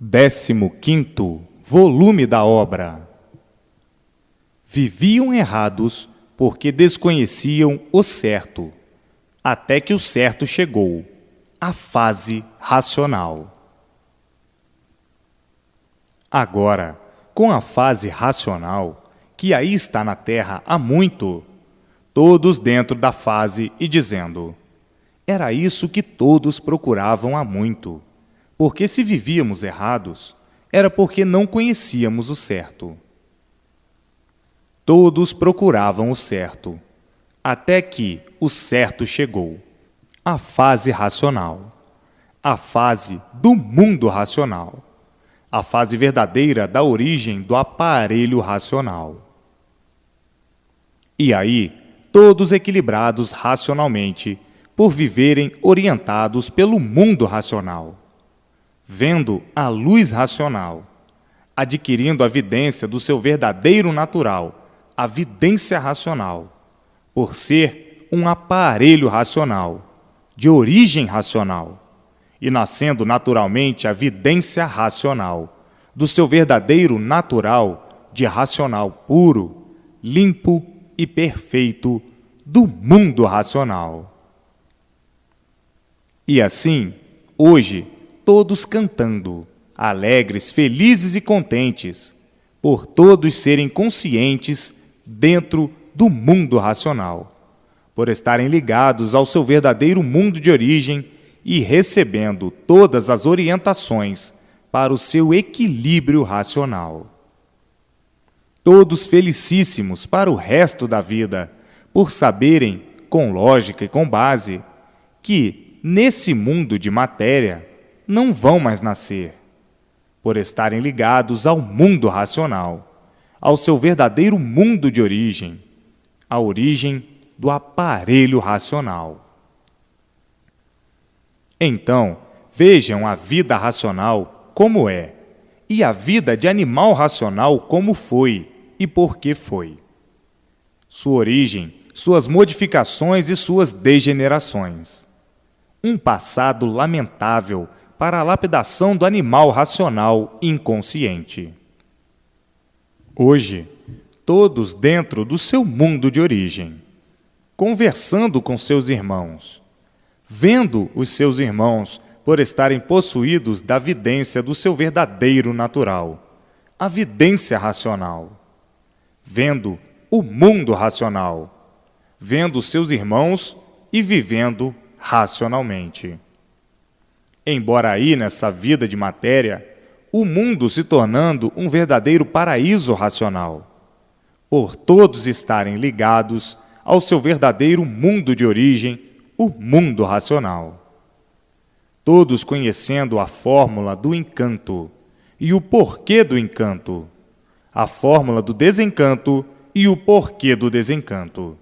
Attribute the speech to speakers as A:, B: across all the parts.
A: 15º volume da obra. Viviam errados porque desconheciam o certo, até que o certo chegou, a fase racional. Agora, com a fase racional, que aí está na Terra há muito, todos dentro da fase e dizendo: era isso que todos procuravam há muito, porque se vivíamos errados, era porque não conhecíamos o certo. Todos procuravam o certo, até que o certo chegou, a fase racional, a fase do mundo racional, a fase verdadeira da origem do aparelho racional. E aí, todos equilibrados racionalmente, por viverem orientados pelo mundo racional, vendo a luz racional, adquirindo a vidência do seu verdadeiro natural, a vidência racional, por ser um aparelho racional, de origem racional, e nascendo naturalmente a vidência racional, do seu verdadeiro natural, de racional puro, limpo e perfeito, do mundo racional. E assim, hoje, todos cantando, alegres, felizes e contentes, por todos serem conscientes dentro do mundo racional, por estarem ligados ao seu verdadeiro mundo de origem e recebendo todas as orientações para o seu equilíbrio racional. Todos felicíssimos para o resto da vida, por saberem, com lógica e com base, que, nesse mundo de matéria, não vão mais nascer, por estarem ligados ao mundo racional, ao seu verdadeiro mundo de origem, a origem do aparelho racional. Então, vejam a vida racional como é, e a vida de animal racional como foi e por que foi. Sua origem, suas modificações e suas degenerações. Um passado lamentável para a lapidação do animal racional inconsciente. Hoje, todos dentro do seu mundo de origem, conversando com seus irmãos, vendo os seus irmãos por estarem possuídos da vidência do seu verdadeiro natural, a vidência racional, vendo o mundo racional, vendo seus irmãos e vivendo racionalmente. Embora aí nessa vida de matéria, o mundo se tornando um verdadeiro paraíso racional, por todos estarem ligados ao seu verdadeiro mundo de origem, o mundo racional. Todos conhecendo a fórmula do encanto e o porquê do encanto, a fórmula do desencanto e o porquê do desencanto.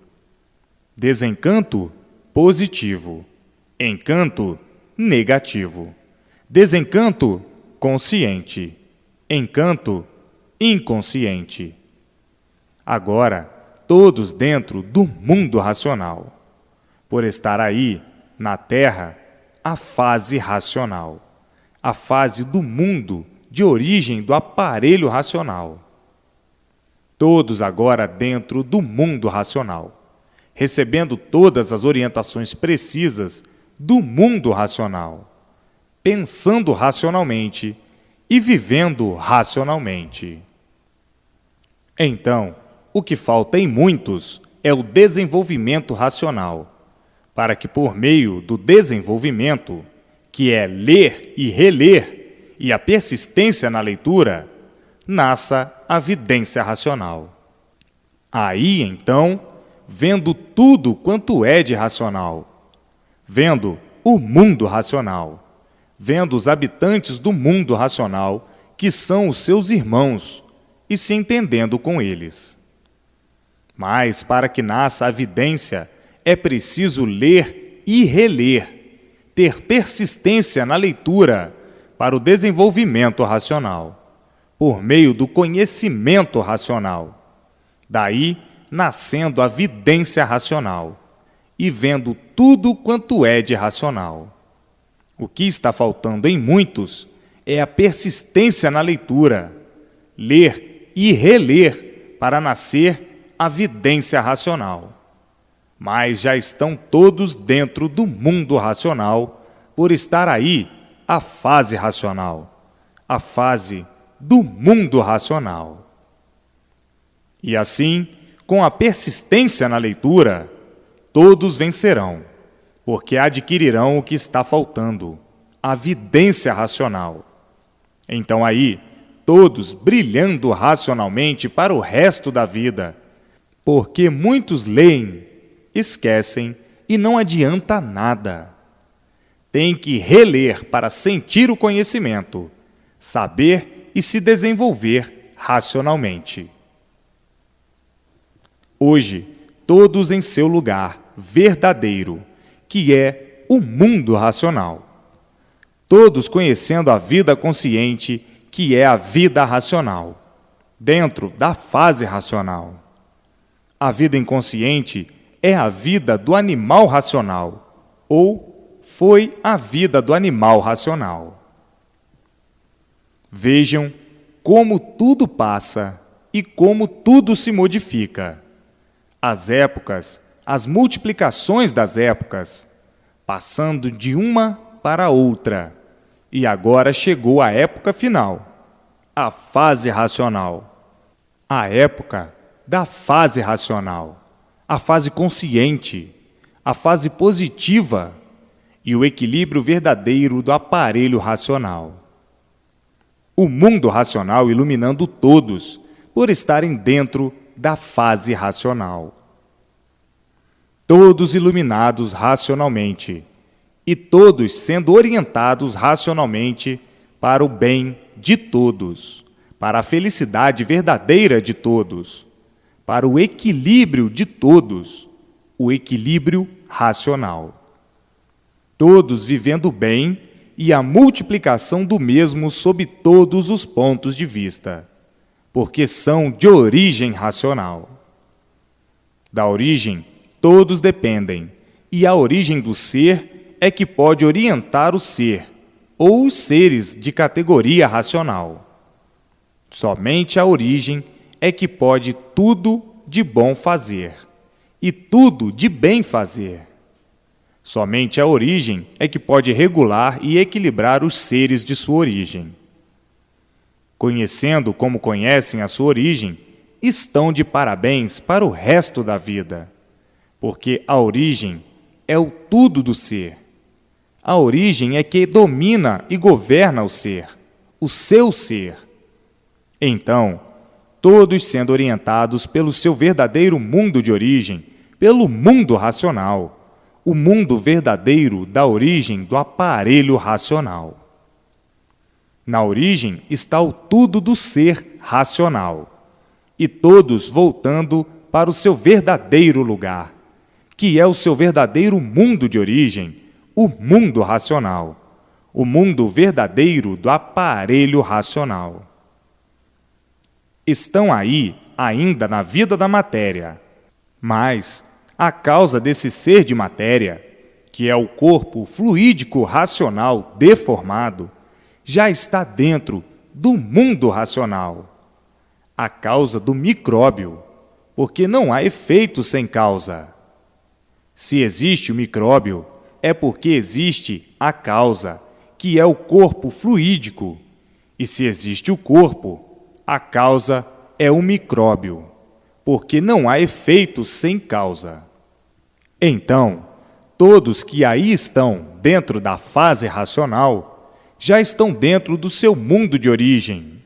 A: Desencanto positivo, encanto negativo, desencanto consciente, encanto inconsciente. Agora, todos dentro do mundo racional, por estar aí, na Terra, a fase racional, a fase do mundo de origem do aparelho racional. Todos agora dentro do mundo racional, recebendo todas as orientações precisas do mundo racional, pensando racionalmente e vivendo racionalmente. Então, o que falta em muitos é o desenvolvimento racional, para que por meio do desenvolvimento, que é ler e reler, e a persistência na leitura, nasça a vidência racional. Aí, então, vendo tudo quanto é de racional, vendo o mundo racional, vendo os habitantes do mundo racional, que são os seus irmãos, e se entendendo com eles. Mas, para que nasça a vidência, é preciso ler e reler, ter persistência na leitura para o desenvolvimento racional, por meio do conhecimento racional. Daí, nascendo a vidência racional e vendo tudo quanto é de racional. O que está faltando em muitos é a persistência na leitura, ler e reler para nascer a vidência racional. Mas já estão todos dentro do mundo racional, por estar aí a fase racional, a fase do mundo racional. E assim, com a persistência na leitura, todos vencerão, porque adquirirão o que está faltando, a vidência racional. Então aí, todos brilhando racionalmente para o resto da vida, porque muitos leem, esquecem e não adianta nada. Tem que reler para sentir o conhecimento, saber e se desenvolver racionalmente. Hoje, todos em seu lugar verdadeiro, que é o mundo racional. Todos conhecendo a vida consciente, que é a vida racional, dentro da fase racional. A vida inconsciente é a vida do animal racional, ou foi a vida do animal racional. Vejam como tudo passa e como tudo se modifica. As épocas, as multiplicações das épocas, passando de uma para outra, e agora chegou a época final, a fase racional, a época da fase racional, a fase consciente, a fase positiva e o equilíbrio verdadeiro do aparelho racional. O mundo racional iluminando todos por estarem dentro da fase racional. Todos iluminados racionalmente e todos sendo orientados racionalmente para o bem de todos, para a felicidade verdadeira de todos, para o equilíbrio de todos, o equilíbrio racional. Todos vivendo bem e a multiplicação do mesmo sob todos os pontos de vista, porque são de origem racional. Da origem, todos dependem, e a origem do ser é que pode orientar o ser, ou os seres de categoria racional. Somente a origem é que pode tudo de bom fazer, e tudo de bem fazer. Somente a origem é que pode regular e equilibrar os seres de sua origem. Conhecendo como conhecem a sua origem, estão de parabéns para o resto da vida, porque a origem é o tudo do ser. A origem é que domina e governa o ser, o seu ser. Então, todos sendo orientados pelo seu verdadeiro mundo de origem, pelo mundo racional, o mundo verdadeiro da origem do aparelho racional. Na origem está o tudo do ser racional, e todos voltando para o seu verdadeiro lugar, que é o seu verdadeiro mundo de origem, o mundo racional, o mundo verdadeiro do aparelho racional. Estão aí ainda na vida da matéria, mas a causa desse ser de matéria, que é o corpo fluídico racional deformado, já está dentro do mundo racional. A causa do micróbio, porque não há efeito sem causa. Se existe o micróbio, é porque existe a causa, que é o corpo fluídico. E se existe o corpo, a causa é o micróbio, porque não há efeito sem causa. Então, todos que aí estão dentro da fase racional, já estão dentro do seu mundo de origem.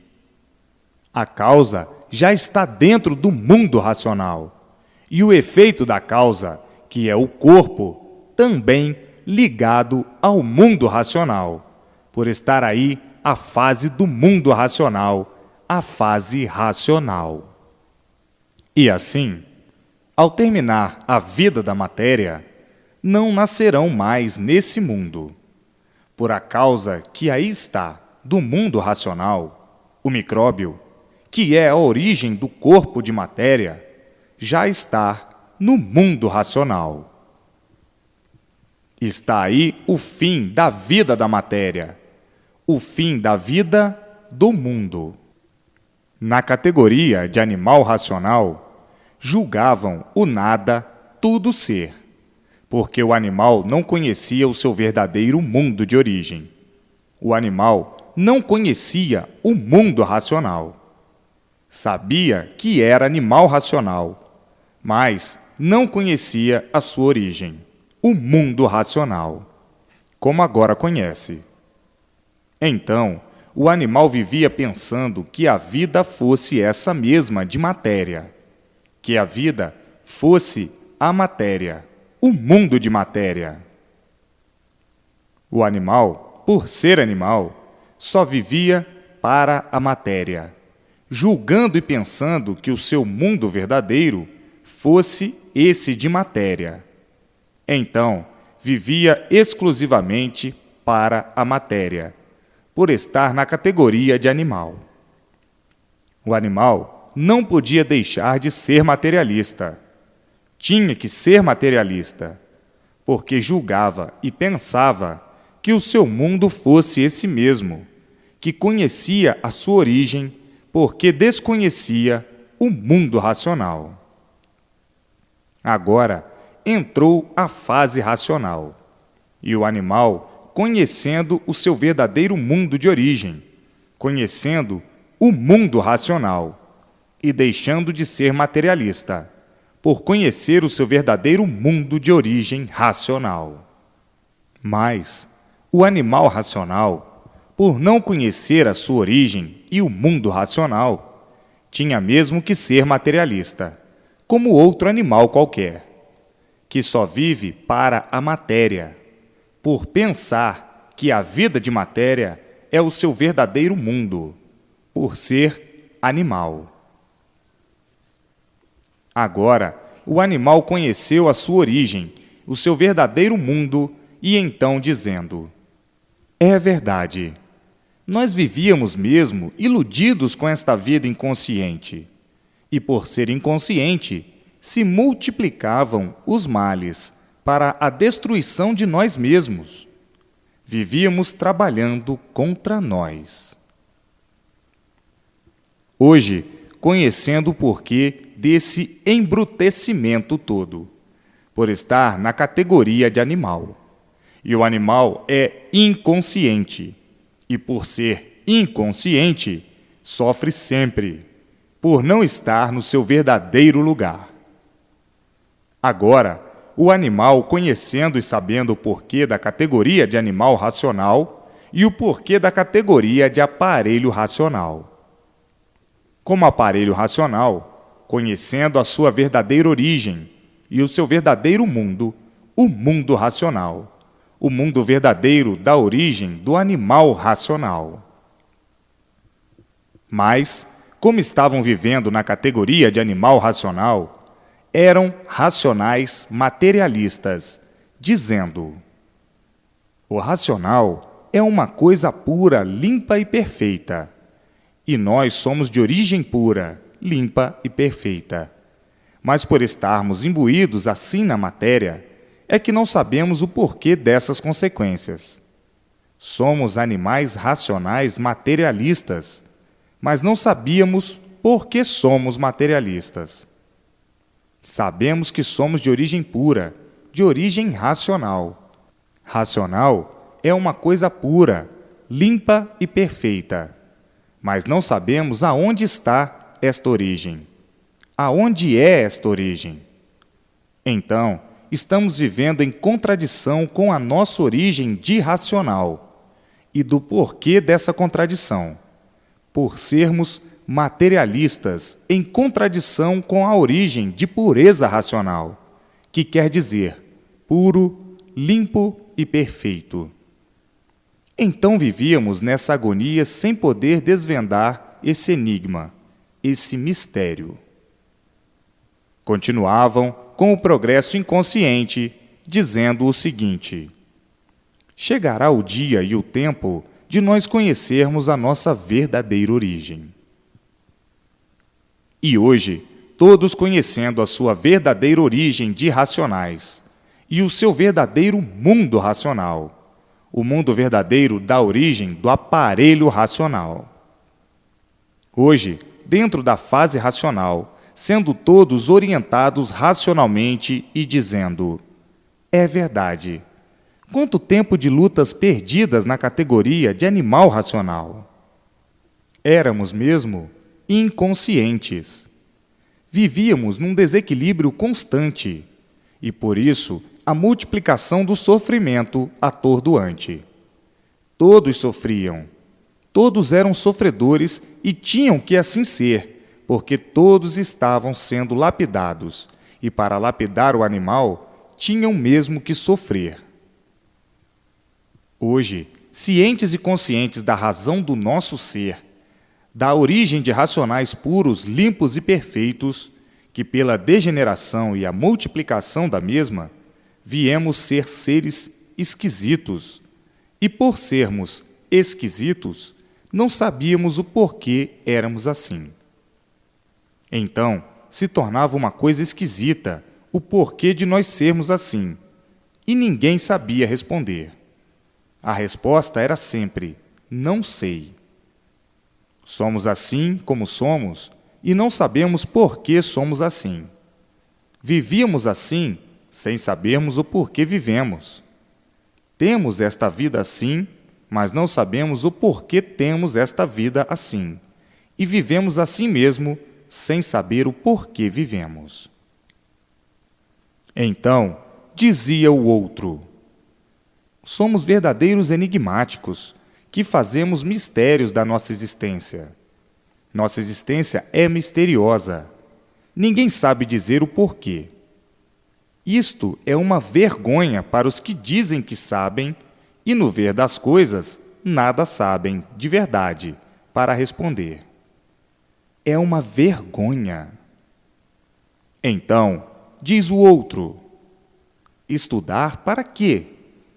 A: A causa já está dentro do mundo racional, e o efeito da causa, que é o corpo, também ligado ao mundo racional, por estar aí a fase do mundo racional, a fase racional. E assim, ao terminar a vida da matéria, não nascerão mais nesse mundo, por a causa que aí está do mundo racional, o micróbio, que é a origem do corpo de matéria, já está no mundo racional. Está aí o fim da vida da matéria, o fim da vida do mundo. Na categoria de animal racional, julgavam o nada tudo ser, porque o animal não conhecia o seu verdadeiro mundo de origem. O animal não conhecia o mundo racional. Sabia que era animal racional, mas não conhecia a sua origem, o mundo racional, como agora conhece. Então, o animal vivia pensando que a vida fosse essa mesma de matéria, que a vida fosse a matéria, o mundo de matéria. O animal, por ser animal, só vivia para a matéria, julgando e pensando que o seu mundo verdadeiro fosse esse de matéria. Então, vivia exclusivamente para a matéria, por estar na categoria de animal. O animal não podia deixar de ser materialista. Tinha que ser materialista, porque julgava e pensava que o seu mundo fosse esse mesmo, que conhecia a sua origem porque desconhecia o mundo racional. Agora entrou a fase racional, e o animal conhecendo o seu verdadeiro mundo de origem, conhecendo o mundo racional e deixando de ser materialista, por conhecer o seu verdadeiro mundo de origem racional. Mas o animal racional, por não conhecer a sua origem e o mundo racional, tinha mesmo que ser materialista, como outro animal qualquer, que só vive para a matéria, por pensar que a vida de matéria é o seu verdadeiro mundo, por ser animal. Agora, o animal conheceu a sua origem, o seu verdadeiro mundo, e então dizendo: é verdade, nós vivíamos mesmo iludidos com esta vida inconsciente, e por ser inconsciente, se multiplicavam os males para a destruição de nós mesmos. Vivíamos trabalhando contra nós. Hoje, conhecendo o porquê desse embrutecimento todo, por estar na categoria de animal. E o animal é inconsciente, e por ser inconsciente, sofre sempre, por não estar no seu verdadeiro lugar. Agora, o animal, conhecendo e sabendo o porquê da categoria de animal racional e o porquê da categoria de aparelho racional. Como aparelho racional, conhecendo a sua verdadeira origem e o seu verdadeiro mundo, o mundo racional, o mundo verdadeiro da origem do animal racional. Mas, como estavam vivendo na categoria de animal racional, eram racionais materialistas, dizendo: o racional é uma coisa pura, limpa e perfeita, e nós somos de origem pura, limpa e perfeita. Mas por estarmos imbuídos assim na matéria, é que não sabemos o porquê dessas consequências. Somos animais racionais materialistas, mas não sabíamos por que somos materialistas. Sabemos que somos de origem pura, de origem racional. Racional é uma coisa pura, limpa e perfeita, mas não sabemos aonde está esta origem. Aonde é esta origem? Então, estamos vivendo em contradição com a nossa origem de racional e do porquê dessa contradição, por sermos materialistas em contradição com a origem de pureza racional, que quer dizer puro, limpo e perfeito. Então vivíamos nessa agonia sem poder desvendar esse enigma, esse mistério. Continuavam com o progresso inconsciente, dizendo o seguinte: chegará o dia e o tempo de nós conhecermos a nossa verdadeira origem. E hoje, todos conhecendo a sua verdadeira origem de racionais e o seu verdadeiro mundo racional, O mundo verdadeiro dá origem do aparelho racional. Hoje, dentro da fase racional, sendo todos orientados racionalmente e dizendo: é verdade. Quanto tempo de lutas perdidas na categoria de animal racional. Éramos mesmo inconscientes. Vivíamos num desequilíbrio constante e, por isso, a multiplicação do sofrimento atordoante. Todos sofriam. Todos eram sofredores e tinham que assim ser, porque todos estavam sendo lapidados, e para lapidar o animal, tinham mesmo que sofrer. Hoje, cientes e conscientes da razão do nosso ser, da origem de racionais puros, limpos e perfeitos, que pela degeneração e a multiplicação da mesma, viemos ser seres esquisitos, e por sermos esquisitos, não sabíamos o porquê éramos assim. Então, se tornava uma coisa esquisita o porquê de nós sermos assim, e ninguém sabia responder. A resposta era sempre: não sei. Somos assim como somos e não sabemos por que somos assim. Vivíamos assim sem sabermos o porquê vivemos. Temos esta vida assim, mas não sabemos o porquê temos esta vida assim. E vivemos assim mesmo, sem saber o porquê vivemos. Então, dizia o outro: somos verdadeiros enigmáticos, que fazemos mistérios da nossa existência. Nossa existência é misteriosa. Ninguém sabe dizer o porquê. Isto é uma vergonha para os que dizem que sabem e, no ver das coisas, nada sabem, de verdade, para responder. É uma vergonha. Então, diz o outro: estudar para quê?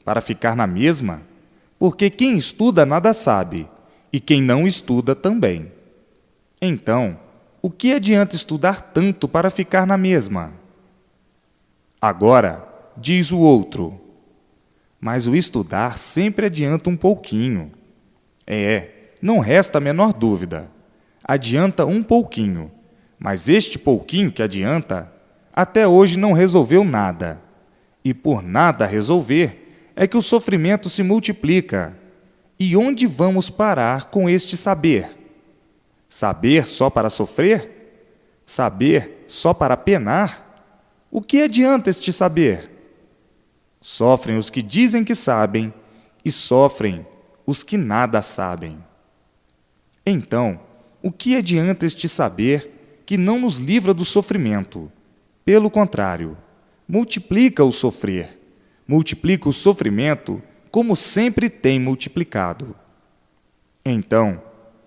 A: Para ficar na mesma? Porque quem estuda nada sabe, e quem não estuda também. Então, o que adianta estudar tanto para ficar na mesma? Agora, diz o outro: mas o estudar sempre adianta um pouquinho. Não resta a menor dúvida. Adianta um pouquinho, mas este pouquinho que adianta, até hoje não resolveu nada. E por nada resolver, é que o sofrimento se multiplica. E onde vamos parar com este saber? Saber só para sofrer? Saber só para penar? O que adianta este saber? Sofrem os que dizem que sabem, e sofrem os que nada sabem. Então, o que adianta este saber que não nos livra do sofrimento? Pelo contrário, multiplica o sofrer. Multiplica o sofrimento como sempre tem multiplicado. Então,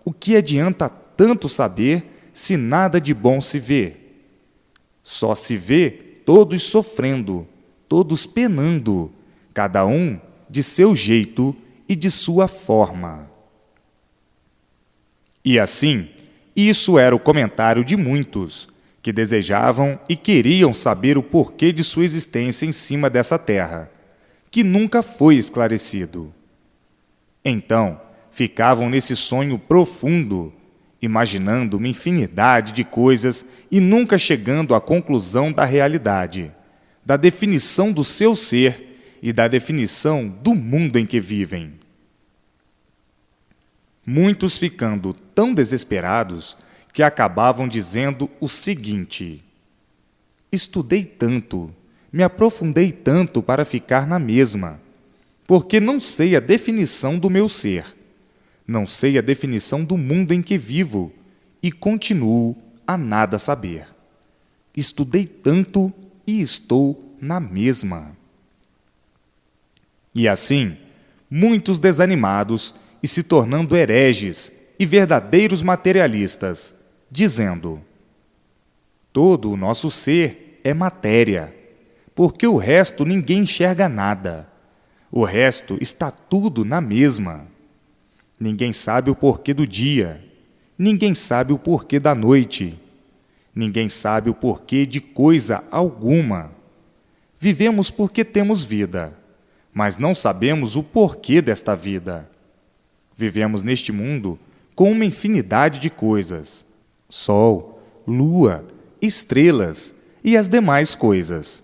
A: o que adianta tanto saber se nada de bom se vê? Só se vê todos sofrendo, todos penando, cada um de seu jeito e de sua forma. E assim, isso era o comentário de muitos, que desejavam e queriam saber o porquê de sua existência em cima dessa terra, que nunca foi esclarecido. Então, ficavam nesse sonho profundo, imaginando uma infinidade de coisas e nunca chegando à conclusão da realidade, da definição do seu ser e da definição do mundo em que vivem. Muitos ficando tão desesperados que acabavam dizendo o seguinte: estudei tanto, me aprofundei tanto para ficar na mesma, porque não sei a definição do meu ser, não sei a definição do mundo em que vivo e continuo a nada saber. Estudei tanto e estou na mesma. E assim, muitos desanimados e se tornando hereges e verdadeiros materialistas, dizendo: todo o nosso ser é matéria, porque o resto ninguém enxerga nada. O resto está tudo na mesma. Ninguém sabe o porquê do dia, ninguém sabe o porquê da noite, ninguém sabe o porquê de coisa alguma. Vivemos porque temos vida, mas não sabemos o porquê desta vida. Vivemos neste mundo com uma infinidade de coisas: sol, lua, estrelas e as demais coisas.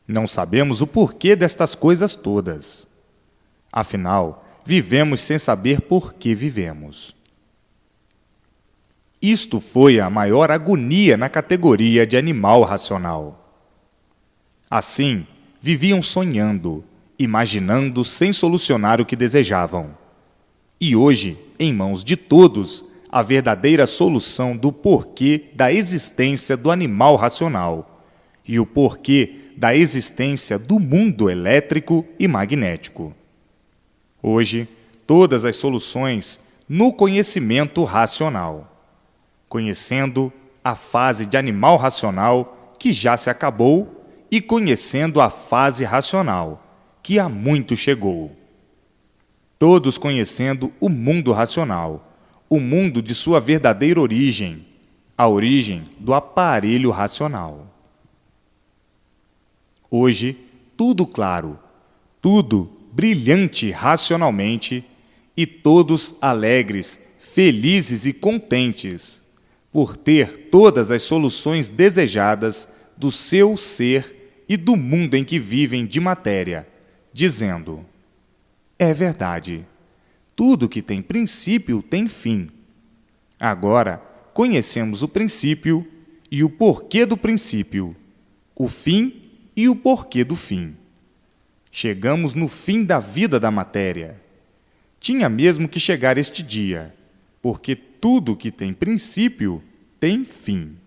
A: Não sabemos o porquê destas coisas todas. Afinal, vivemos sem saber por que vivemos. Isto foi a maior agonia na categoria de animal racional. Assim, viviam sonhando, imaginando sem solucionar o que desejavam. E hoje, em mãos de todos, a verdadeira solução do porquê da existência do animal racional e o porquê da existência do mundo elétrico e magnético. Hoje, todas as soluções no conhecimento racional. Conhecendo a fase de animal racional, que já se acabou, e conhecendo a fase racional, que há muito chegou. Todos conhecendo o mundo racional, o mundo de sua verdadeira origem, a origem do aparelho racional. Hoje, tudo claro, tudo brilhante racionalmente, e todos alegres, felizes e contentes, por ter todas as soluções desejadas do seu ser e do mundo em que vivem de matéria, dizendo: é verdade, tudo que tem princípio tem fim. Agora conhecemos o princípio e o porquê do princípio, o fim e o porquê do fim. Chegamos no fim da vida da matéria. Tinha mesmo que chegar este dia, porque tudo que tem princípio tem fim.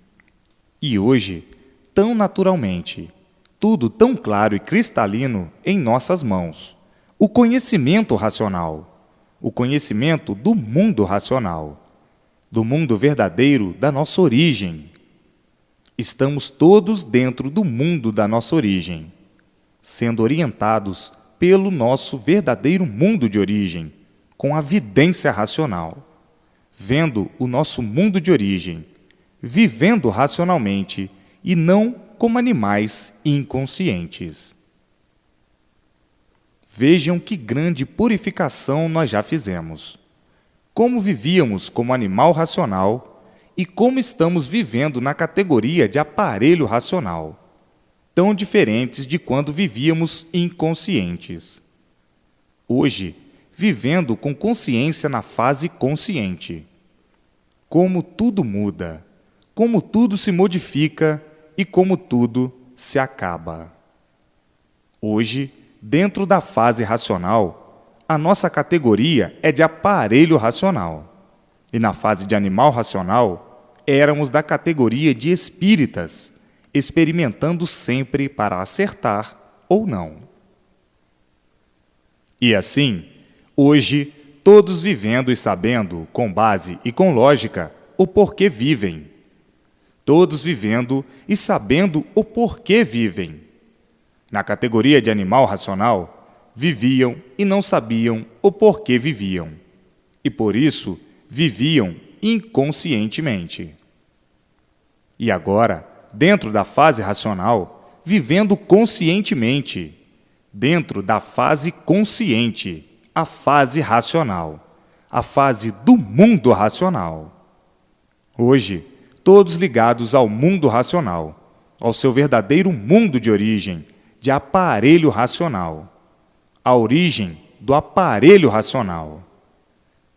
A: E hoje, tão naturalmente, tudo tão claro e cristalino em nossas mãos, o conhecimento racional, o conhecimento do mundo racional, do mundo verdadeiro da nossa origem. Estamos todos dentro do mundo da nossa origem, sendo orientados pelo nosso verdadeiro mundo de origem, com a vidência racional, vendo o nosso mundo de origem, vivendo racionalmente e não como animais inconscientes. Vejam que grande purificação nós já fizemos. Como vivíamos como animal racional e como estamos vivendo na categoria de aparelho racional, tão diferentes de quando vivíamos inconscientes. Hoje, vivendo com consciência na fase consciente. Como tudo muda, como tudo se modifica e como tudo se acaba. Hoje, dentro da fase racional, a nossa categoria é de aparelho racional. E na fase de animal racional, éramos da categoria de espíritas, experimentando sempre para acertar ou não. E assim, hoje, todos vivendo e sabendo, com base e com lógica, o porquê vivem. Todos vivendo e sabendo o porquê vivem. Na categoria de animal racional, viviam e não sabiam o porquê viviam. E por isso, viviam inconscientemente. E agora, dentro da fase racional, vivendo conscientemente. Dentro da fase consciente, a fase racional, a fase do mundo racional. Hoje, todos ligados ao mundo racional, ao seu verdadeiro mundo de origem, de aparelho racional, a origem do aparelho racional.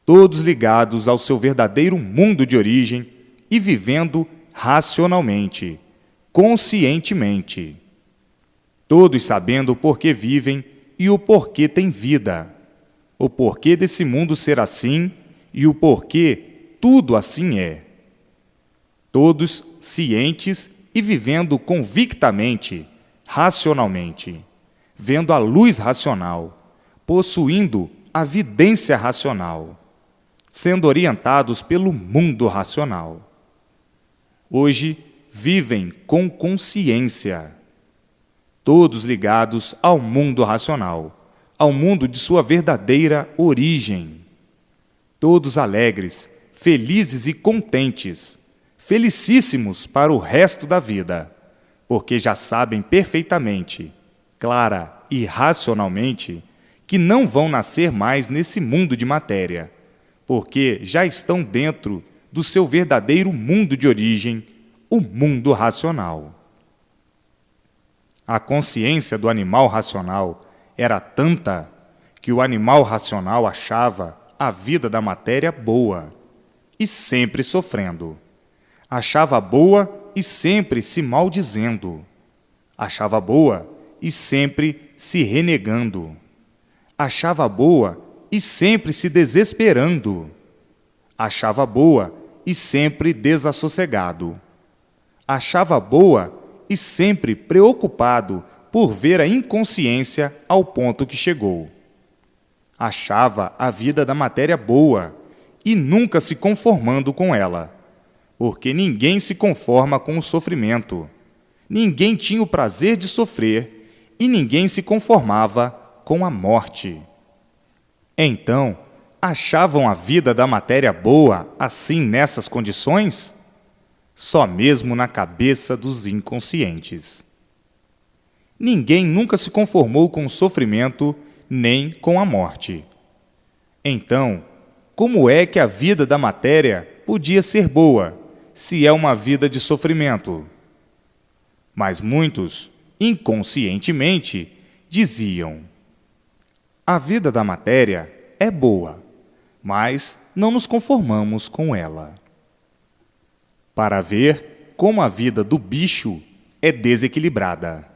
A: Todos ligados ao seu verdadeiro mundo de origem e vivendo racionalmente, conscientemente. Todos sabendo o porquê vivem e o porquê têm vida, o porquê desse mundo ser assim e o porquê tudo assim é. Todos cientes e vivendo convictamente, racionalmente, vendo a luz racional, possuindo a vidência racional, sendo orientados pelo mundo racional. Hoje vivem com consciência, todos ligados ao mundo racional, ao mundo de sua verdadeira origem. Todos alegres, felizes e contentes, felicíssimos para o resto da vida, porque já sabem perfeitamente, clara e racionalmente que não vão nascer mais nesse mundo de matéria, porque já estão dentro do seu verdadeiro mundo de origem, o mundo racional. A consciência do animal racional era tanta que o animal racional achava a vida da matéria boa e sempre sofrendo. Achava boa e sempre se maldizendo. Achava boa e sempre se renegando. Achava boa e sempre se desesperando. Achava boa e sempre desassossegado. Achava boa e sempre preocupado por ver a inconsciência ao ponto que chegou. Achava a vida da matéria boa e nunca se conformando com ela, porque ninguém se conforma com o sofrimento. Ninguém tinha o prazer de sofrer e ninguém se conformava com a morte. Então, achavam a vida da matéria boa assim nessas condições? Só mesmo na cabeça dos inconscientes. Ninguém nunca se conformou com o sofrimento nem com a morte. Então, como é que a vida da matéria podia ser boa, se é uma vida de sofrimento? Mas muitos, inconscientemente, diziam: a vida da matéria é boa, mas não nos conformamos com ela. Para ver como a vida do bicho é desequilibrada.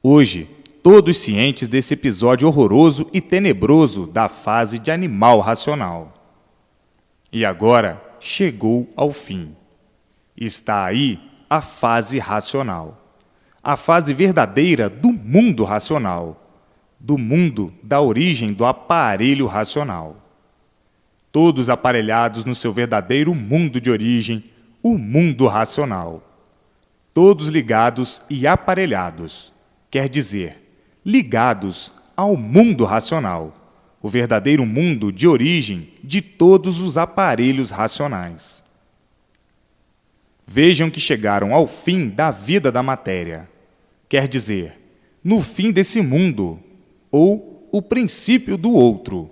A: Hoje, todos cientes desse episódio horroroso e tenebroso da fase de animal racional. E agora chegou ao fim. Está aí a fase racional, a fase verdadeira do mundo racional, do mundo da origem do aparelho racional. Todos aparelhados no seu verdadeiro mundo de origem, o mundo racional. Todos ligados e aparelhados, quer dizer, ligados ao mundo racional, o verdadeiro mundo de origem de todos os aparelhos racionais. Vejam que chegaram ao fim da vida da matéria, quer dizer, no fim desse mundo, ou o princípio do outro,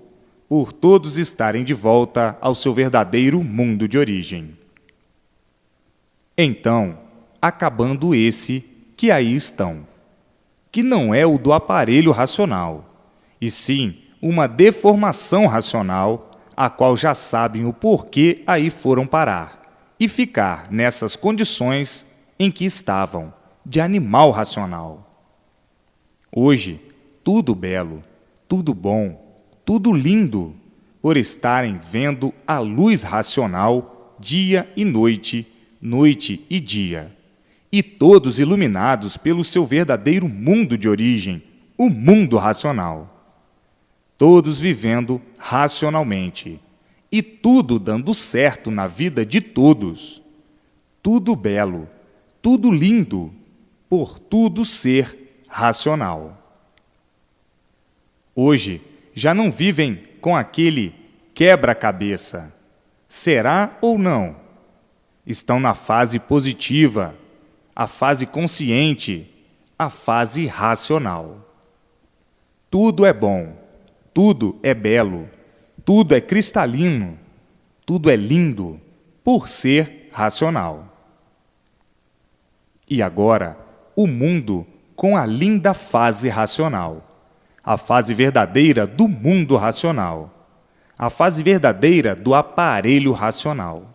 A: por todos estarem de volta ao seu verdadeiro mundo de origem. Então, acabando esse que aí estão, que não é o do aparelho racional, e sim uma deformação racional, a qual já sabem o porquê aí foram parar, e ficar nessas condições em que estavam, de animal racional. Hoje, tudo belo, tudo bom, tudo lindo, por estarem vendo a luz racional dia e noite, noite e dia, e todos iluminados pelo seu verdadeiro mundo de origem, o mundo racional. Todos vivendo racionalmente, e tudo dando certo na vida de todos. Tudo belo, tudo lindo, por tudo ser racional. Hoje, já não vivem com aquele quebra-cabeça. Será ou não? Estão na fase positiva, a fase consciente, a fase racional. Tudo é bom, tudo é belo, tudo é cristalino, tudo é lindo, por ser racional. E agora, o mundo com a linda fase racional. A fase verdadeira do mundo racional, a fase verdadeira do aparelho racional.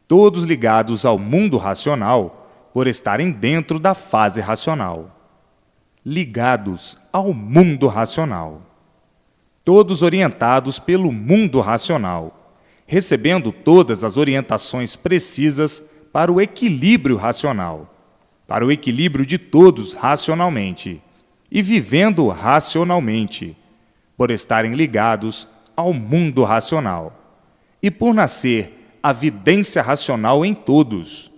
A: Todos ligados ao mundo racional por estarem dentro da fase racional. Ligados ao mundo racional. Todos orientados pelo mundo racional, recebendo todas as orientações precisas para o equilíbrio racional, para o equilíbrio de todos racionalmente, e vivendo racionalmente, por estarem ligados ao mundo racional, e por nascer a vidência racional em todos,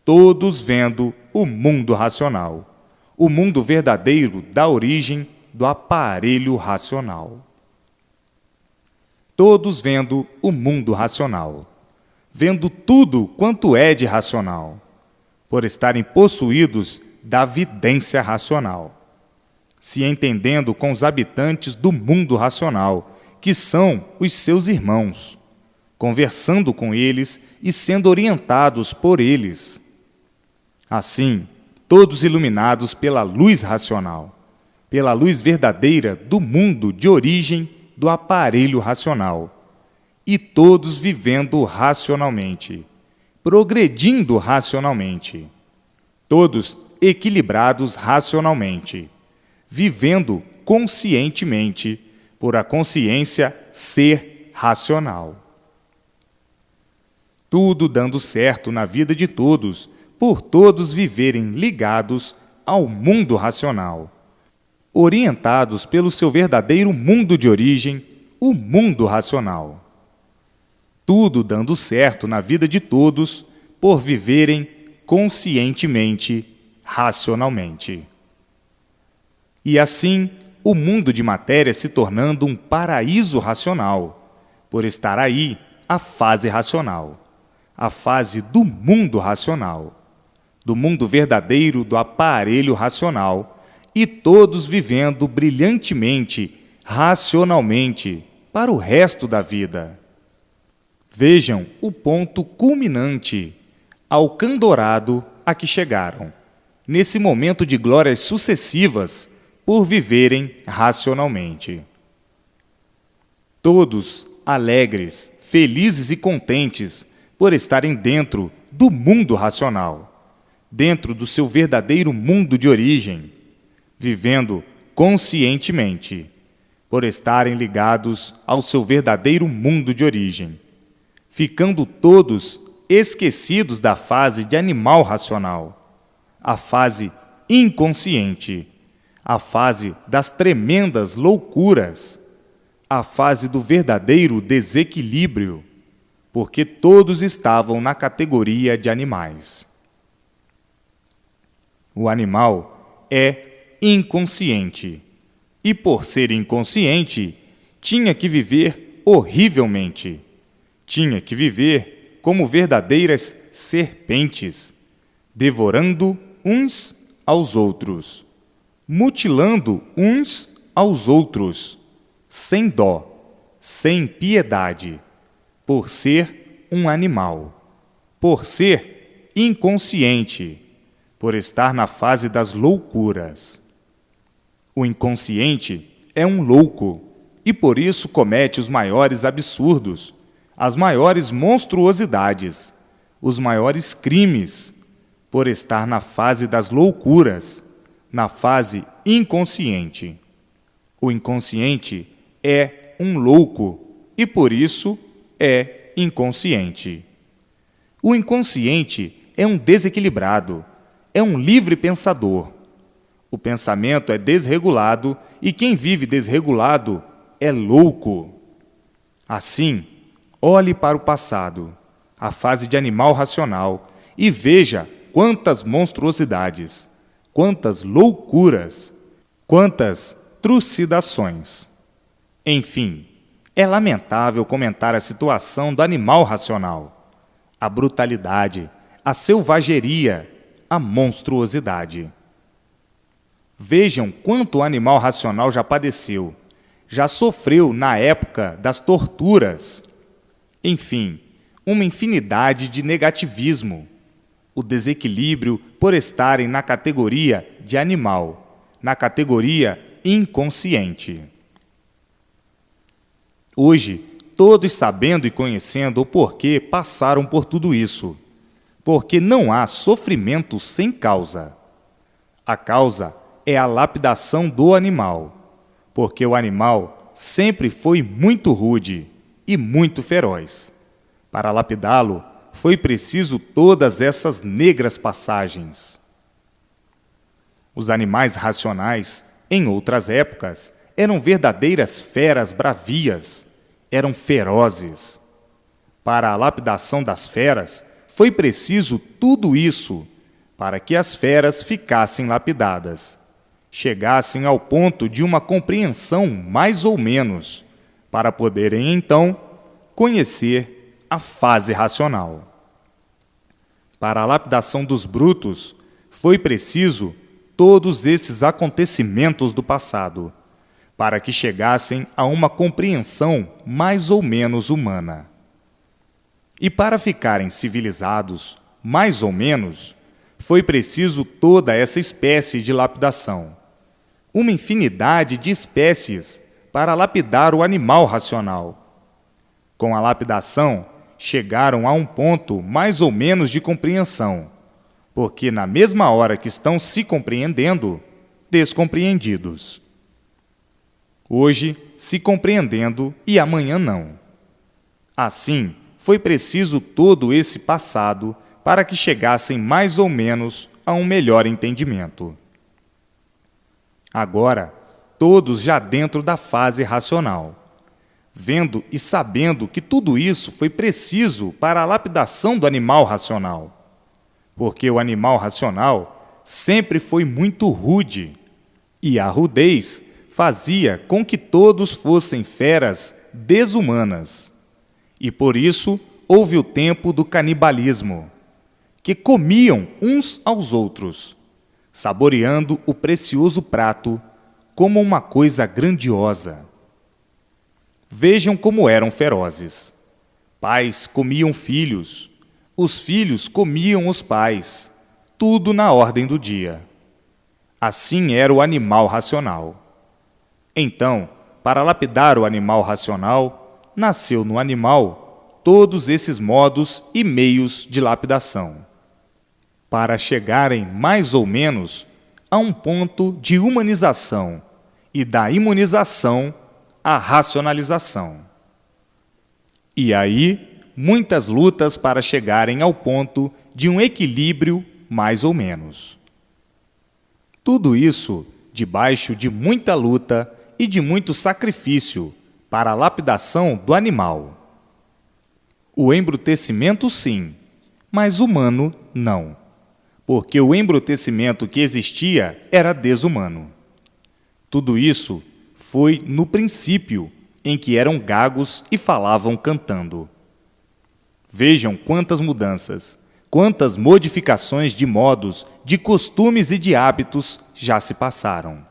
A: todos vendo o mundo racional, o mundo verdadeiro da origem do aparelho racional. Todos vendo o mundo racional, vendo tudo quanto é de racional, por estarem possuídos da vidência racional, se entendendo com os habitantes do mundo racional, que são os seus irmãos, conversando com eles e sendo orientados por eles. Assim, todos iluminados pela luz racional, pela luz verdadeira do mundo de origem do aparelho racional, e todos vivendo racionalmente, progredindo racionalmente, todos equilibrados racionalmente, vivendo conscientemente por a consciência ser racional. Tudo dando certo na vida de todos, por todos viverem ligados ao mundo racional, orientados pelo seu verdadeiro mundo de origem, o mundo racional. Tudo dando certo na vida de todos, por viverem conscientemente, racionalmente. E assim, o mundo de matéria se tornando um paraíso racional, por estar aí a fase racional, a fase do mundo racional, do mundo verdadeiro do aparelho racional, e todos vivendo brilhantemente, racionalmente, para o resto da vida. Vejam o ponto culminante, alcandorado a que chegaram, nesse momento de glórias sucessivas, por viverem racionalmente. Todos alegres, felizes e contentes por estarem dentro do mundo racional, dentro do seu verdadeiro mundo de origem, vivendo conscientemente, por estarem ligados ao seu verdadeiro mundo de origem, ficando todos esquecidos da fase de animal racional, a fase inconsciente, a fase das tremendas loucuras, a fase do verdadeiro desequilíbrio, porque todos estavam na categoria de animais. O animal é inconsciente, e por ser inconsciente, tinha que viver horrivelmente. Tinha que viver como verdadeiras serpentes, devorando uns aos outros, mutilando uns aos outros, sem dó, sem piedade, por ser um animal, por ser inconsciente, por estar na fase das loucuras. O inconsciente é um louco e por isso comete os maiores absurdos, as maiores monstruosidades, os maiores crimes, por estar na fase das loucuras, na fase inconsciente. O inconsciente é um louco e, por isso, é inconsciente. O inconsciente é um desequilibrado, é um livre pensador. O pensamento é desregulado e quem vive desregulado é louco. Assim, olhe para o passado, a fase de animal racional, e veja quantas monstruosidades, quantas loucuras, quantas trucidações. Enfim, é lamentável comentar a situação do animal racional, a brutalidade, a selvageria, a monstruosidade. Vejam quanto o animal racional já padeceu, já sofreu na época das torturas. Enfim, uma infinidade de negativismo, o desequilíbrio por estarem na categoria de animal, na categoria inconsciente. Hoje, todos sabendo e conhecendo o porquê passaram por tudo isso, porque não há sofrimento sem causa. A causa é a lapidação do animal, porque o animal sempre foi muito rude e muito feroz. Para lapidá-lo, foi preciso todas essas negras passagens. Os animais racionais, em outras épocas, eram verdadeiras feras bravias, eram ferozes. Para a lapidação das feras, foi preciso tudo isso para que as feras ficassem lapidadas, chegassem ao ponto de uma compreensão mais ou menos, para poderem, então, conhecer a fase racional. Para a lapidação dos brutos, foi preciso todos esses acontecimentos do passado, para que chegassem a uma compreensão mais ou menos humana. E para ficarem civilizados, mais ou menos, foi preciso toda essa espécie de lapidação, uma infinidade de espécies para lapidar o animal racional. Com a lapidação, chegaram a um ponto mais ou menos de compreensão, porque na mesma hora que estão se compreendendo, descompreendidos. Hoje, se compreendendo e amanhã não. Assim, foi preciso todo esse passado para que chegassem mais ou menos a um melhor entendimento. Agora, todos já dentro da fase racional, vendo e sabendo que tudo isso foi preciso para a lapidação do animal racional, porque o animal racional sempre foi muito rude, e a rudez fazia com que todos fossem feras desumanas. E por isso houve o tempo do canibalismo, que comiam uns aos outros, saboreando o precioso prato como uma coisa grandiosa. Vejam como eram ferozes. Pais comiam filhos, os filhos comiam os pais, tudo na ordem do dia. Assim era o animal racional. Então, para lapidar o animal racional, nasceu no animal todos esses modos e meios de lapidação, para chegarem mais ou menos a um ponto de humanização e da imunização à racionalização. E aí, muitas lutas para chegarem ao ponto de um equilíbrio mais ou menos. Tudo isso debaixo de muita luta e de muito sacrifício para a lapidação do animal. O embrutecimento, sim, mas humano, não, porque o embrutecimento que existia era desumano. Tudo isso foi no princípio, em que eram gagos e falavam cantando. Vejam quantas mudanças, quantas modificações de modos, de costumes e de hábitos já se passaram.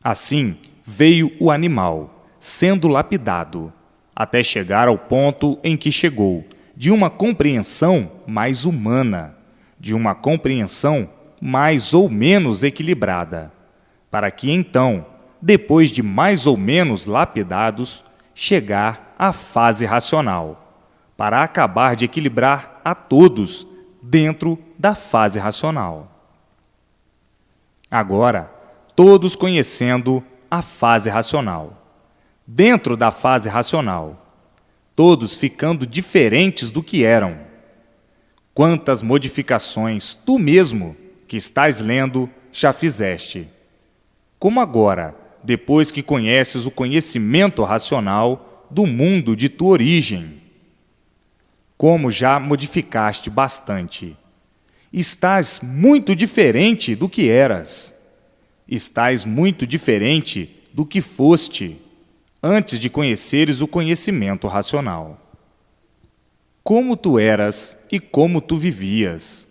A: Assim, veio o animal, sendo lapidado, até chegar ao ponto em que chegou, de uma compreensão mais humana, de uma compreensão mais ou menos equilibrada, para que então, depois de mais ou menos lapidados, chegar à fase racional, para acabar de equilibrar a todos dentro da fase racional. Agora, todos conhecendo a fase racional, dentro da fase racional, todos ficando diferentes do que eram. Quantas modificações tu mesmo, que estás lendo, já fizeste. Como agora, depois que conheces o conhecimento racional do mundo de tua origem. Como já modificaste bastante. Estás muito diferente do que eras. Estás muito diferente do que foste antes de conheceres o conhecimento racional. Como tu eras e como tu vivias.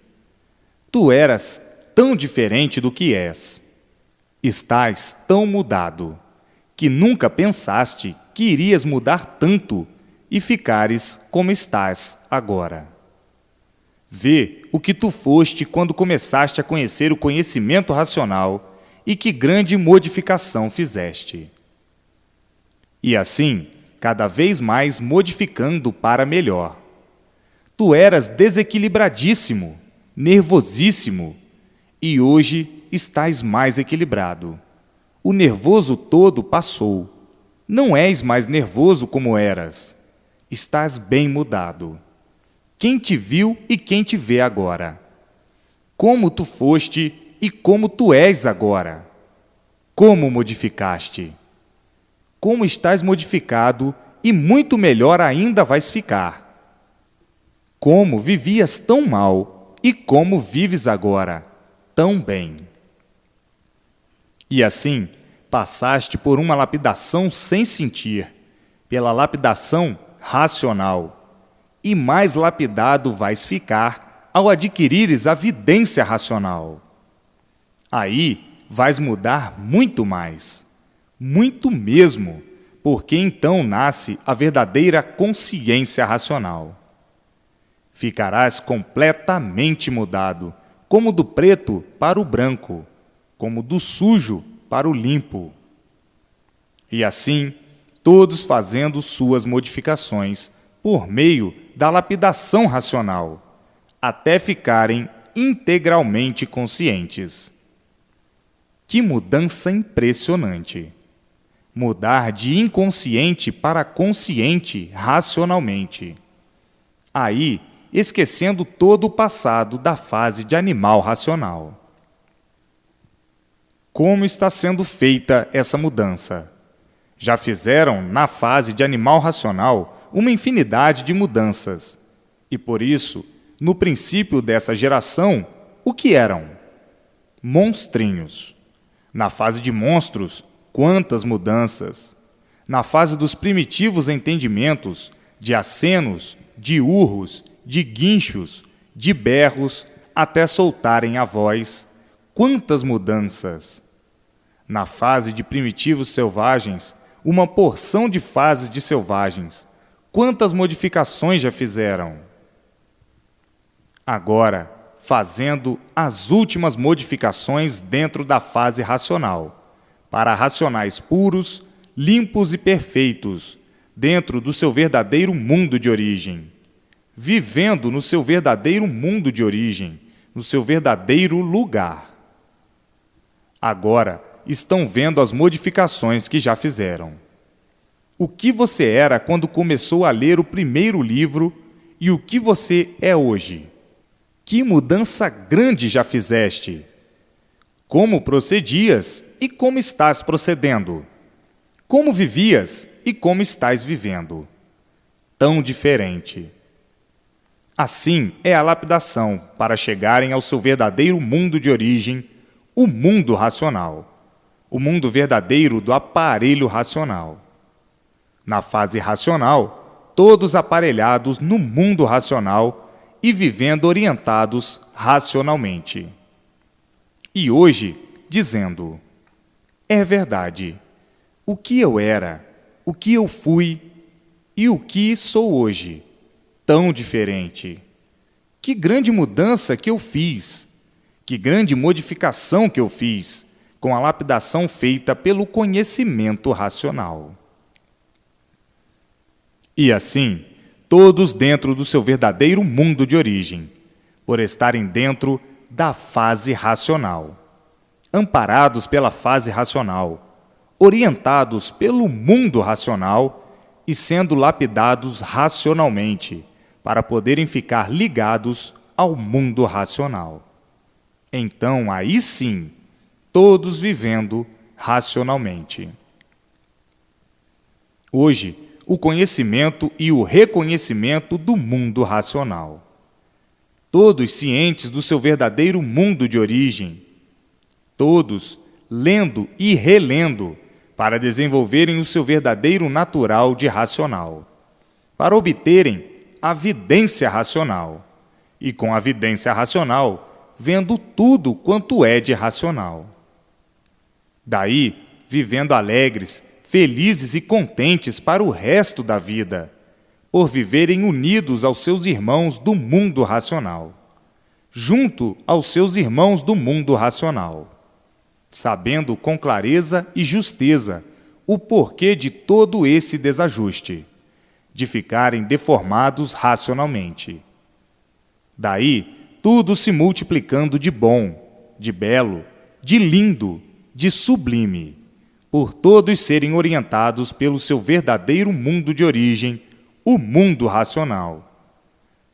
A: Tu eras tão diferente do que és. Estás tão mudado, que nunca pensaste que irias mudar tanto e ficares como estás agora. Vê o que tu foste quando começaste a conhecer o conhecimento racional e que grande modificação fizeste. E assim, cada vez mais modificando para melhor. Tu eras desequilibradíssimo, nervosíssimo, e hoje estás mais equilibrado. O nervoso todo passou. Não és mais nervoso como eras. Estás bem mudado. Quem te viu e quem te vê agora? Como tu foste e como tu és agora? Como modificaste? Como estás modificado e muito melhor ainda vais ficar. Como vivias tão mal e como vives agora tão bem. E assim, passaste por uma lapidação sem sentir, pela lapidação racional, e mais lapidado vais ficar ao adquirires a vidência racional. Aí vais mudar muito mais, muito mesmo, porque então nasce a verdadeira consciência racional. Ficarás completamente mudado, como do preto para o branco, como do sujo para o limpo. E assim, todos fazendo suas modificações por meio da lapidação racional, até ficarem integralmente conscientes. Que mudança impressionante! Mudar de inconsciente para consciente racionalmente. Aí, esquecendo todo o passado da fase de animal racional. Como está sendo feita essa mudança? Já fizeram, na fase de animal racional, uma infinidade de mudanças. E por isso, no princípio dessa geração, o que eram? Monstrinhos. Na fase de monstros, quantas mudanças! Na fase dos primitivos entendimentos, de acenos, de urros, de guinchos, de berros, até soltarem a voz, quantas mudanças! Na fase de primitivos selvagens, uma porção de fases de selvagens, quantas modificações já fizeram! Agora, fazendo as últimas modificações dentro da fase racional, para racionais puros, limpos e perfeitos, dentro do seu verdadeiro mundo de origem, vivendo no seu verdadeiro mundo de origem, no seu verdadeiro lugar. Agora, estão vendo as modificações que já fizeram. O que você era quando começou a ler o primeiro livro e o que você é hoje? Que mudança grande já fizeste? Como procedias e como estás procedendo? Como vivias e como estás vivendo? Tão diferente. Assim é a lapidação para chegarem ao seu verdadeiro mundo de origem, o mundo racional, o mundo verdadeiro do aparelho racional. Na fase racional, todos aparelhados no mundo racional e vivendo orientados racionalmente. E hoje, dizendo: é verdade, o que eu era, o que eu fui e o que sou hoje, tão diferente. Que grande mudança que eu fiz, que grande modificação que eu fiz com a lapidação feita pelo conhecimento racional. E assim, todos dentro do seu verdadeiro mundo de origem, por estarem dentro da fase racional, amparados pela fase racional, orientados pelo mundo racional e sendo lapidados racionalmente, para poderem ficar ligados ao mundo racional. Então, aí sim, todos vivendo racionalmente. Hoje, o conhecimento e o reconhecimento do mundo racional. Todos cientes do seu verdadeiro mundo de origem. Todos lendo e relendo para desenvolverem o seu verdadeiro natural de racional, para obterem a vidência racional, e com a vidência racional, vendo tudo quanto é de racional. Daí, vivendo alegres, felizes e contentes para o resto da vida, por viverem unidos aos seus irmãos do mundo racional, junto aos seus irmãos do mundo racional, sabendo com clareza e justeza o porquê de todo esse desajuste, de ficarem deformados racionalmente. Daí, tudo se multiplicando de bom, de belo, de lindo, de sublime, por todos serem orientados pelo seu verdadeiro mundo de origem, o mundo racional.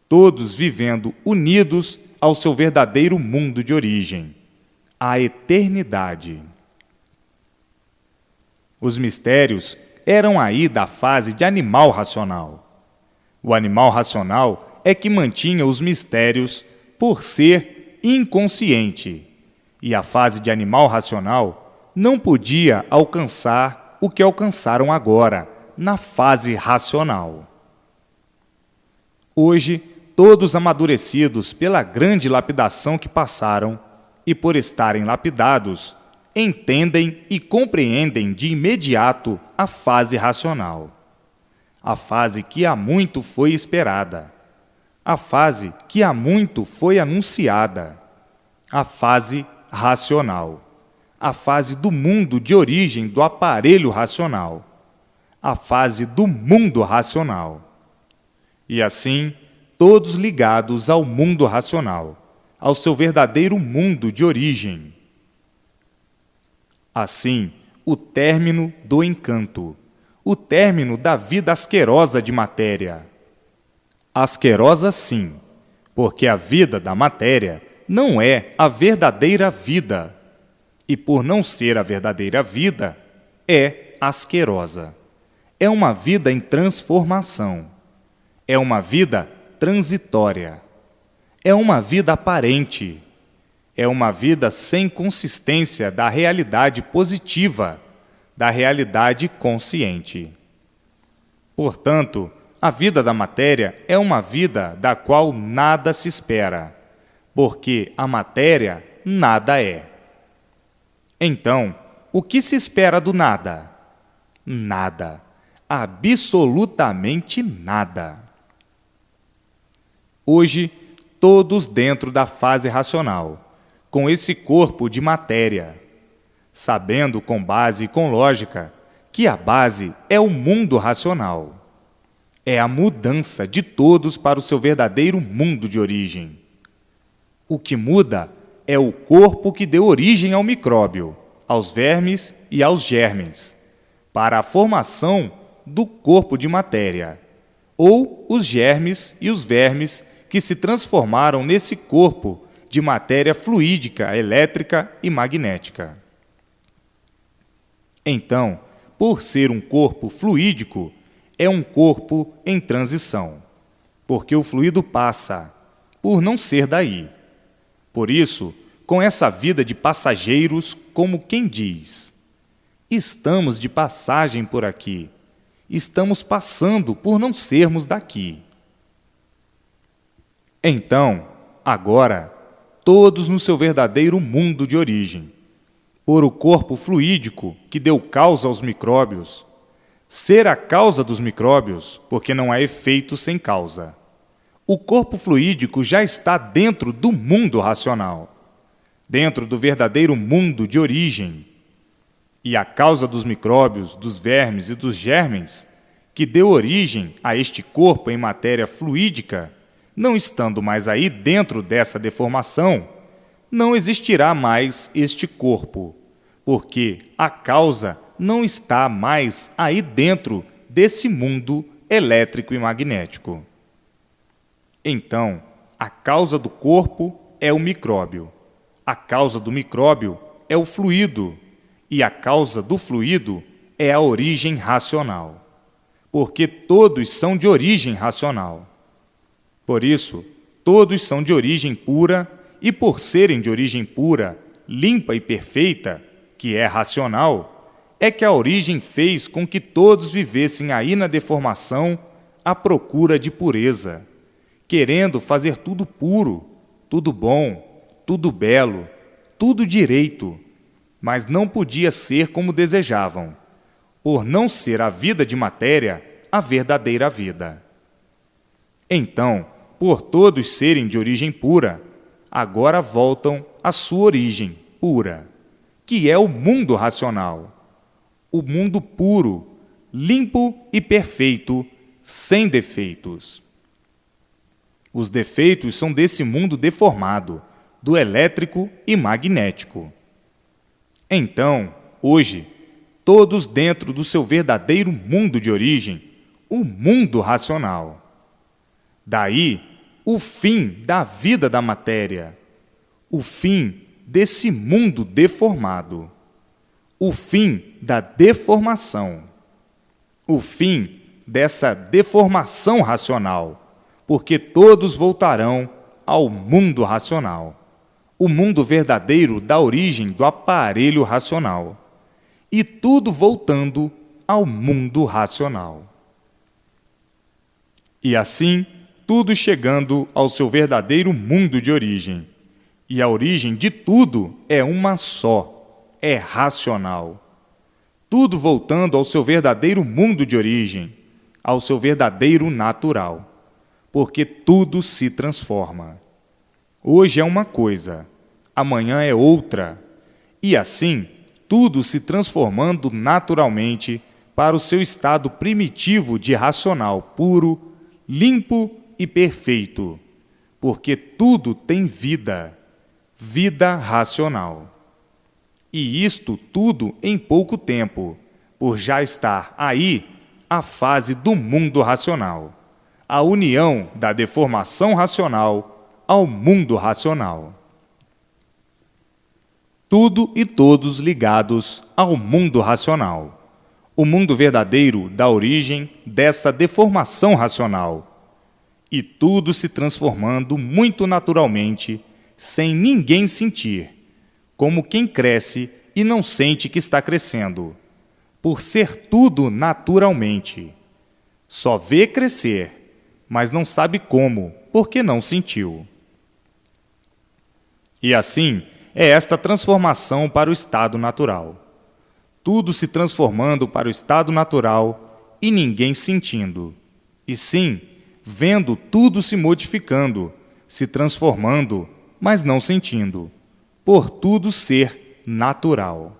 A: Todos vivendo unidos ao seu verdadeiro mundo de origem, a eternidade. Os mistérios eram aí da fase de animal racional. O animal racional é que mantinha os mistérios por ser inconsciente, e a fase de animal racional não podia alcançar o que alcançaram agora, na fase racional. Hoje, todos amadurecidos pela grande lapidação que passaram, e por estarem lapidados, entendem e compreendem de imediato a fase racional. A fase que há muito foi esperada. A fase que há muito foi anunciada. A fase racional. A fase do mundo de origem do aparelho racional. A fase do mundo racional. E assim, todos ligados ao mundo racional, ao seu verdadeiro mundo de origem. Assim, o término do encanto, o término da vida asquerosa de matéria. Asquerosa sim, porque a vida da matéria não é a verdadeira vida, e por não ser a verdadeira vida, é asquerosa. É uma vida em transformação. É uma vida transitória. É uma vida aparente. É uma vida sem consistência da realidade positiva, da realidade consciente. Portanto, a vida da matéria é uma vida da qual nada se espera, porque a matéria nada é. Então, o que se espera do nada? Nada. Absolutamente nada. Hoje, todos dentro da fase racional, com esse corpo de matéria, sabendo com base e com lógica que a base é o mundo racional. É a mudança de todos para o seu verdadeiro mundo de origem. O que muda é o corpo que deu origem ao micróbio, aos vermes e aos germes, para a formação do corpo de matéria, ou os germes e os vermes que se transformaram nesse corpo de matéria fluídica, elétrica e magnética. Então, por ser um corpo fluídico, é um corpo em transição, porque o fluido passa, por não ser daí. Por isso, com essa vida de passageiros, como quem diz, estamos de passagem por aqui, estamos passando por não sermos daqui. Então, agora, todos no seu verdadeiro mundo de origem, por o corpo fluídico que deu causa aos micróbios, ser a causa dos micróbios, porque não há efeito sem causa. O corpo fluídico já está dentro do mundo racional, dentro do verdadeiro mundo de origem. E a causa dos micróbios, dos vermes e dos germes, que deu origem a este corpo em matéria fluídica, não estando mais aí dentro dessa deformação, não existirá mais este corpo, porque a causa não está mais aí dentro desse mundo elétrico e magnético. Então, a causa do corpo é o micróbio, a causa do micróbio é o fluido, e a causa do fluido é a origem racional, porque todos são de origem racional. Por isso, todos são de origem pura, e por serem de origem pura, limpa e perfeita, que é racional, é que a origem fez com que todos vivessem aí na deformação à procura de pureza, querendo fazer tudo puro, tudo bom, tudo belo, tudo direito, mas não podia ser como desejavam, por não ser a vida de matéria a verdadeira vida. Então, por todos serem de origem pura, agora voltam à sua origem pura, que é o mundo racional, o mundo puro, limpo e perfeito, sem defeitos. Os defeitos são desse mundo deformado, do elétrico e magnético. Então, hoje, todos dentro do seu verdadeiro mundo de origem, o mundo racional. Daí, o fim da vida da matéria, o fim desse mundo deformado, o fim da deformação, o fim dessa deformação racional, porque todos voltarão ao mundo racional, o mundo verdadeiro da origem do aparelho racional, e tudo voltando ao mundo racional. E assim, tudo chegando ao seu verdadeiro mundo de origem, E a origem de tudo é uma só, é racional. Tudo voltando ao seu verdadeiro mundo de origem, ao seu verdadeiro natural, porque tudo se transforma. Hoje é uma coisa, amanhã é outra, e assim, tudo se transformando naturalmente para o seu estado primitivo de racional puro, limpo e perfeito, porque tudo tem vida, vida racional. E isto tudo em pouco tempo, por já estar aí a fase do mundo racional, a união da deformação racional ao mundo racional. Tudo e todos ligados ao mundo racional, o mundo verdadeiro da origem dessa deformação racional, e tudo se transformando muito naturalmente, sem ninguém sentir, como quem cresce e não sente que está crescendo, por ser tudo naturalmente. Só vê crescer, mas não sabe como, porque não sentiu. E assim é esta transformação para o estado natural. Tudo se transformando para o estado natural e ninguém sentindo, e sim, vendo tudo se modificando, se transformando, mas não sentindo, por tudo ser natural.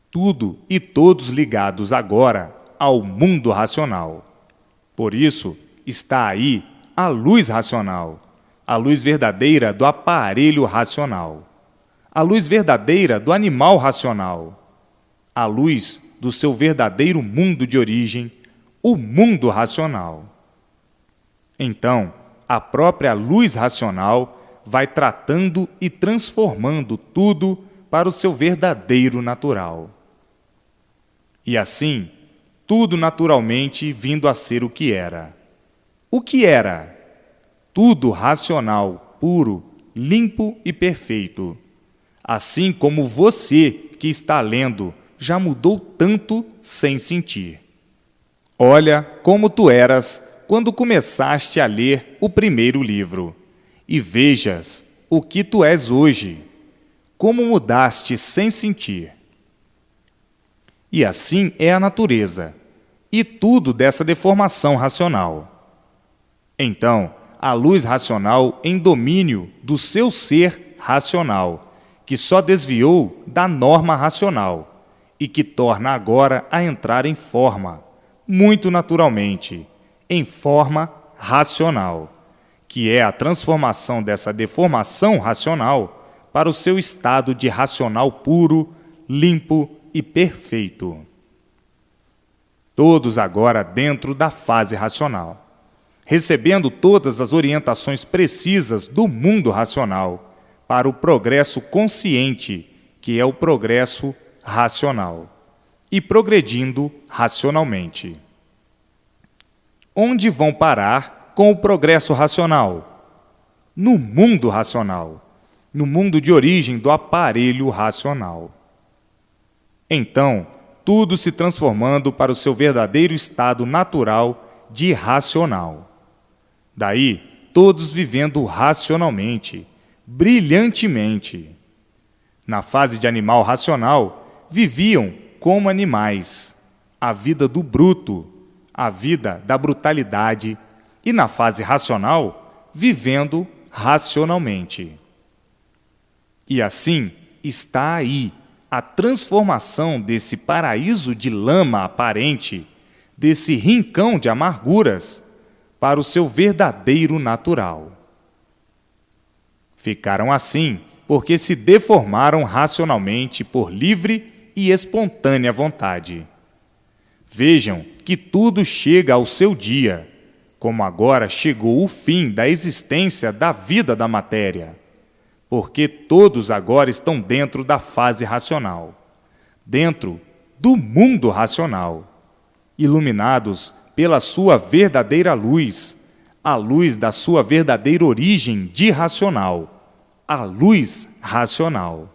A: Tudo e todos ligados agora ao mundo racional. Por isso, está aí a luz racional, a luz verdadeira do aparelho racional, a luz verdadeira do animal racional, a luz do seu verdadeiro mundo de origem, o mundo racional. Então, a própria luz racional vai tratando e transformando tudo para o seu verdadeiro natural. E assim, tudo naturalmente vindo a ser o que era. O que era? Tudo racional, puro, limpo e perfeito. Assim como você que está lendo já mudou tanto sem sentir. Olha como tu eras quando começaste a ler o primeiro livro, e vejas o que tu és hoje, como mudaste sem sentir. E assim é a natureza, e tudo dessa deformação racional. Então, a luz racional em domínio do seu ser racional, que só desviou da norma racional, e que torna agora a entrar em forma, muito naturalmente, em forma racional, que é a transformação dessa deformação racional para o seu estado de racional puro, limpo e perfeito. Todos agora dentro da fase racional, recebendo todas as orientações precisas do mundo racional para o progresso consciente, que é o progresso racional, e progredindo racionalmente. Onde vão parar com o progresso racional? No mundo racional, no mundo de origem do aparelho racional. Então, tudo se transformando para o seu verdadeiro estado natural de racional. Daí, todos vivendo racionalmente, brilhantemente. Na fase de animal racional, viviam como animais, a vida do bruto, a vida da brutalidade, e na fase racional, vivendo racionalmente. E assim está aí a transformação desse paraíso de lama aparente, desse rincão de amarguras, para o seu verdadeiro natural. Ficaram assim porque se deformaram racionalmente por livre e espontânea vontade. Vejam que tudo chega ao seu dia, como agora chegou o fim da existência da vida da matéria, porque todos agora estão dentro da fase racional, dentro do mundo racional, iluminados pela sua verdadeira luz, a luz da sua verdadeira origem de racional, a luz racional.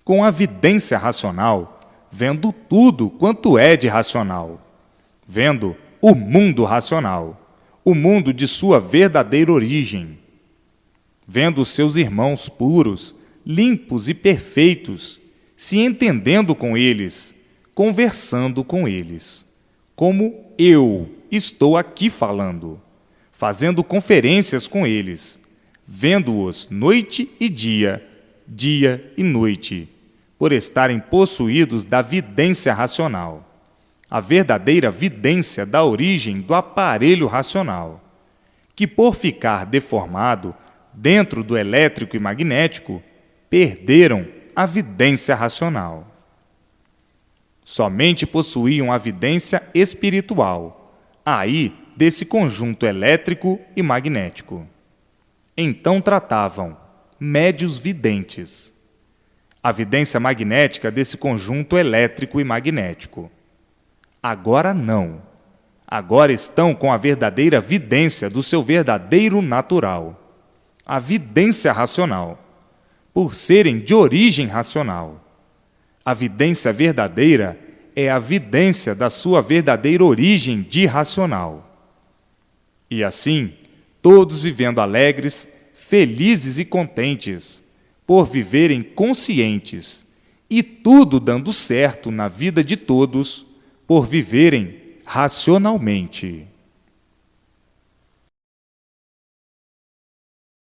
A: Com a vidência racional, vendo tudo quanto é de racional, vendo o mundo racional, o mundo de sua verdadeira origem, vendo os seus irmãos puros, limpos e perfeitos, se entendendo com eles, conversando com eles, como eu estou aqui falando, fazendo conferências com eles, vendo-os noite e dia, dia e noite, por estarem possuídos da vidência racional, a verdadeira vidência da origem do aparelho racional, que por ficar deformado dentro do elétrico e magnético, perderam a vidência racional. Somente possuíam a vidência espiritual, aí desse conjunto elétrico e magnético. Então tratavam médios videntes. A vidência magnética desse conjunto elétrico e magnético. Agora não. Agora estão com a verdadeira vidência do seu verdadeiro natural, a vidência racional, por serem de origem racional. A vidência verdadeira é a vidência da sua verdadeira origem de racional. E assim, todos vivendo alegres, felizes e contentes, por viverem conscientes, e tudo dando certo na vida de todos, por viverem racionalmente.